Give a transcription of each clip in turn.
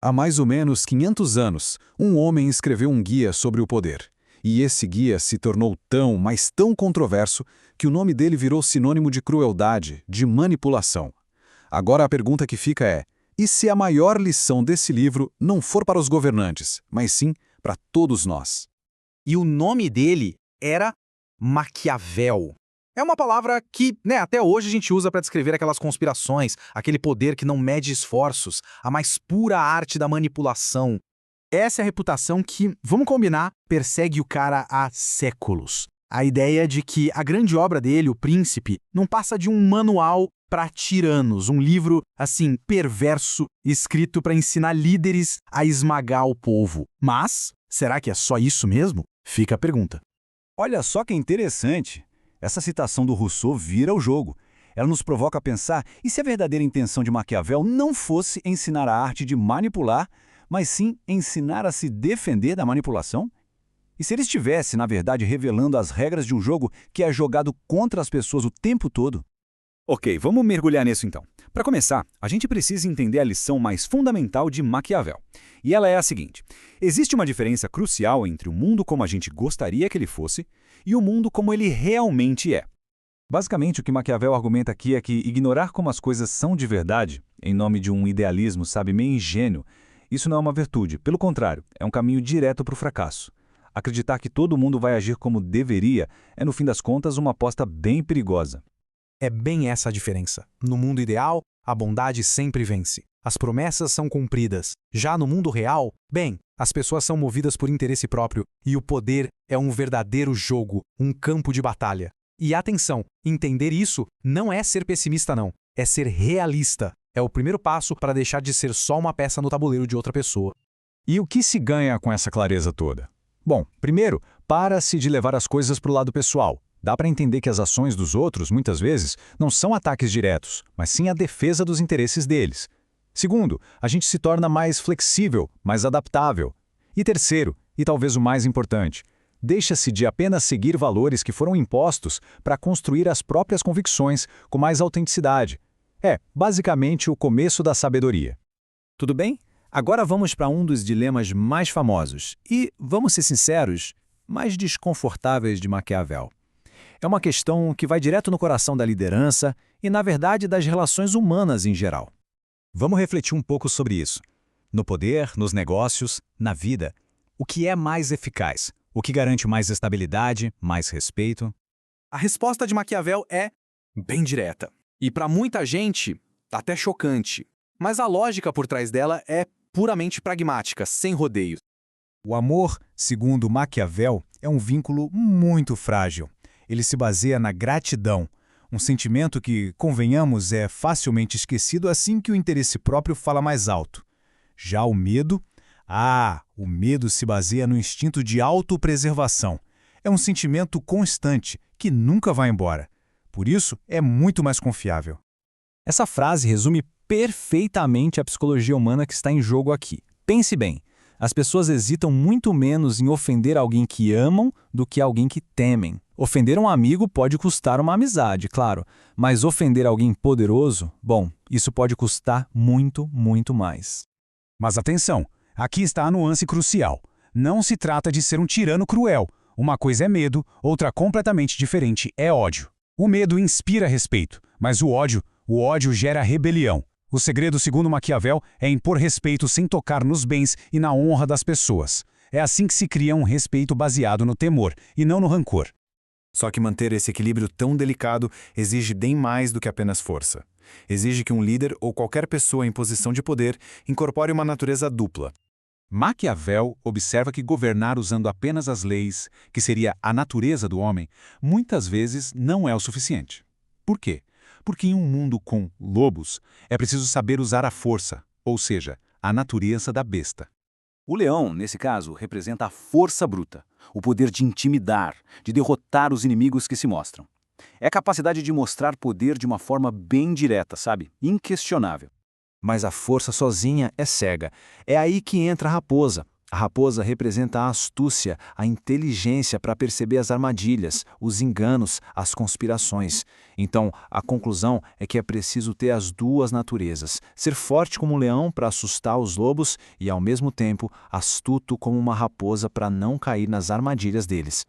Há mais ou menos 500 anos, um homem escreveu um guia sobre o poder. E esse guia se tornou tão, mas tão controverso, que o nome dele virou sinônimo de crueldade, de manipulação. Agora a pergunta que fica é: e se a maior lição desse livro não for para os governantes, mas sim para todos nós? E o nome dele era Maquiavel. É uma palavra que, até hoje a gente usa para descrever aquelas conspirações, aquele poder que não mede esforços, a mais pura arte da manipulação. Essa é a reputação que, vamos combinar, persegue o cara há séculos. A ideia de que a grande obra dele, O Príncipe, não passa de um manual para tiranos, um livro, assim, perverso, escrito para ensinar líderes a esmagar o povo. Mas, será que é só isso mesmo? Fica a pergunta. Olha só que interessante. Essa citação do Rousseau vira o jogo. Ela nos provoca a pensar, e se a verdadeira intenção de Maquiavel não fosse ensinar a arte de manipular, mas sim ensinar a se defender da manipulação? E se ele estivesse, na verdade, revelando as regras de um jogo que é jogado contra as pessoas o tempo todo? Ok, vamos mergulhar nisso então. Para começar, a gente precisa entender a lição mais fundamental de Maquiavel. E ela é a seguinte: existe uma diferença crucial entre o mundo como a gente gostaria que ele fosse e o mundo como ele realmente é. Basicamente, o que Maquiavel argumenta aqui é que ignorar como as coisas são de verdade, em nome de um idealismo, meio ingênuo, isso não é uma virtude. Pelo contrário, é um caminho direto para o fracasso. Acreditar que todo mundo vai agir como deveria é, no fim das contas, uma aposta bem perigosa. É bem essa a diferença. No mundo ideal, a bondade sempre vence. As promessas são cumpridas. Já no mundo real, as pessoas são movidas por interesse próprio e o poder é um verdadeiro jogo, um campo de batalha. E atenção, entender isso não é ser pessimista não, é ser realista. É o primeiro passo para deixar de ser só uma peça no tabuleiro de outra pessoa. E o que se ganha com essa clareza toda? Bom, primeiro, para-se de levar as coisas para o lado pessoal. Dá para entender que as ações dos outros, muitas vezes, não são ataques diretos, mas sim a defesa dos interesses deles. Segundo, a gente se torna mais flexível, mais adaptável. E terceiro, e talvez o mais importante, deixa-se de apenas seguir valores que foram impostos para construir as próprias convicções com mais autenticidade. É, basicamente, o começo da sabedoria. Tudo bem? Agora vamos para um dos dilemas mais famosos e, vamos ser sinceros, mais desconfortáveis de Maquiavel. É uma questão que vai direto no coração da liderança e, na verdade, das relações humanas em geral. Vamos refletir um pouco sobre isso. No poder, nos negócios, na vida, o que é mais eficaz? O que garante mais estabilidade, mais respeito? A resposta de Maquiavel é bem direta. E para muita gente, até chocante. Mas a lógica por trás dela é puramente pragmática, sem rodeios. O amor, segundo Maquiavel, é um vínculo muito frágil. Ele se baseia na gratidão, um sentimento que, convenhamos, é facilmente esquecido assim que o interesse próprio fala mais alto. Já o medo? O medo se baseia no instinto de autopreservação. É um sentimento constante, que nunca vai embora. Por isso, é muito mais confiável. Essa frase resume perfeitamente a psicologia humana que está em jogo aqui. Pense bem, as pessoas hesitam muito menos em ofender alguém que amam do que alguém que temem. Ofender um amigo pode custar uma amizade, claro, mas ofender alguém poderoso, isso pode custar muito, muito mais. Mas atenção, aqui está a nuance crucial. Não se trata de ser um tirano cruel. Uma coisa é medo, outra completamente diferente é ódio. O medo inspira respeito, mas o ódio gera rebelião. O segredo, segundo Maquiavel, é impor respeito sem tocar nos bens e na honra das pessoas. É assim que se cria um respeito baseado no temor e não no rancor. Só que manter esse equilíbrio tão delicado exige bem mais do que apenas força. Exige que um líder ou qualquer pessoa em posição de poder incorpore uma natureza dupla. Maquiavel observa que governar usando apenas as leis, que seria a natureza do homem, muitas vezes não é o suficiente. Por quê? Porque em um mundo com lobos, é preciso saber usar a força, ou seja, a natureza da besta. O leão, nesse caso, representa a força bruta, o poder de intimidar, de derrotar os inimigos que se mostram. É a capacidade de mostrar poder de uma forma bem direta, inquestionável. Mas a força sozinha é cega. É aí que entra a raposa, A raposa representa a astúcia, a inteligência para perceber as armadilhas, os enganos, as conspirações. Então, a conclusão é que é preciso ter as duas naturezas: ser forte como um leão para assustar os lobos e, ao mesmo tempo, astuto como uma raposa para não cair nas armadilhas deles.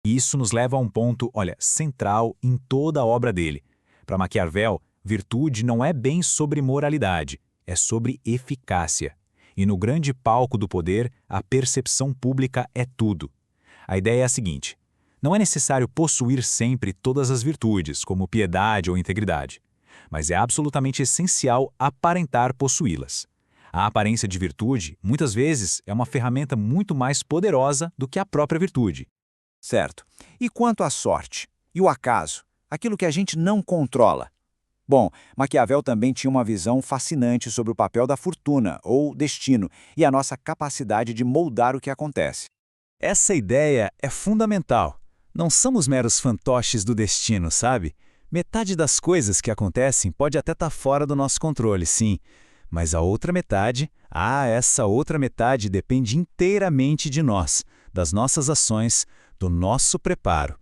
E isso nos leva a um ponto, central em toda a obra dele. Para Maquiavel, virtude não é bem sobre moralidade, é sobre eficácia. E no grande palco do poder, a percepção pública é tudo. A ideia é a seguinte: não é necessário possuir sempre todas as virtudes, como piedade ou integridade, mas é absolutamente essencial aparentar possuí-las. A aparência de virtude, muitas vezes, é uma ferramenta muito mais poderosa do que a própria virtude. Certo. E quanto à sorte? E o acaso? Aquilo que a gente não controla? Bom, Maquiavel também tinha uma visão fascinante sobre o papel da fortuna, ou destino, e a nossa capacidade de moldar o que acontece. Essa ideia é fundamental. Não somos meros fantoches do destino, sabe? Metade das coisas que acontecem pode até estar fora do nosso controle, sim. Mas a outra metade, essa outra metade depende inteiramente de nós, das nossas ações, do nosso preparo.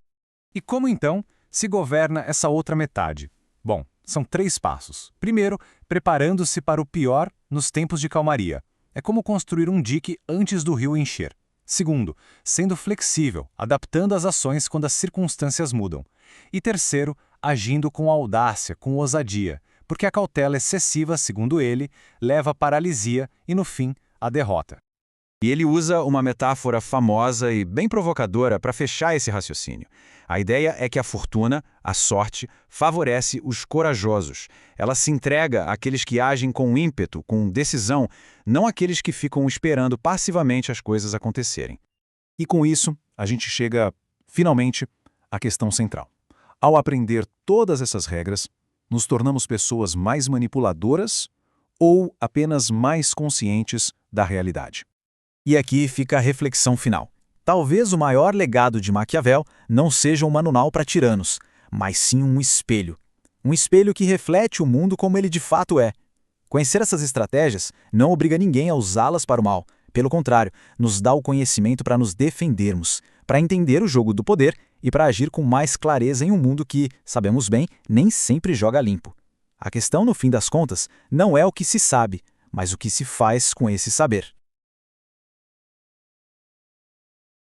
E como então se governa essa outra metade? Bom, são 3 passos. Primeiro, preparando-se para o pior nos tempos de calmaria. É como construir um dique antes do rio encher. Segundo, sendo flexível, adaptando as ações quando as circunstâncias mudam. E terceiro, agindo com audácia, com ousadia, porque a cautela excessiva, segundo ele, leva à paralisia e, no fim, à derrota. E ele usa uma metáfora famosa e bem provocadora para fechar esse raciocínio. A ideia é que a fortuna, a sorte, favorece os corajosos. Ela se entrega àqueles que agem com ímpeto, com decisão, não àqueles que ficam esperando passivamente as coisas acontecerem. E com isso, a gente chega, finalmente, à questão central. Ao aprender todas essas regras, nos tornamos pessoas mais manipuladoras ou apenas mais conscientes da realidade? E aqui fica a reflexão final. Talvez o maior legado de Maquiavel não seja um manual para tiranos, mas sim um espelho. Um espelho que reflete o mundo como ele de fato é. Conhecer essas estratégias não obriga ninguém a usá-las para o mal. Pelo contrário, nos dá o conhecimento para nos defendermos, para entender o jogo do poder e para agir com mais clareza em um mundo que, sabemos bem, nem sempre joga limpo. A questão, no fim das contas, não é o que se sabe, mas o que se faz com esse saber.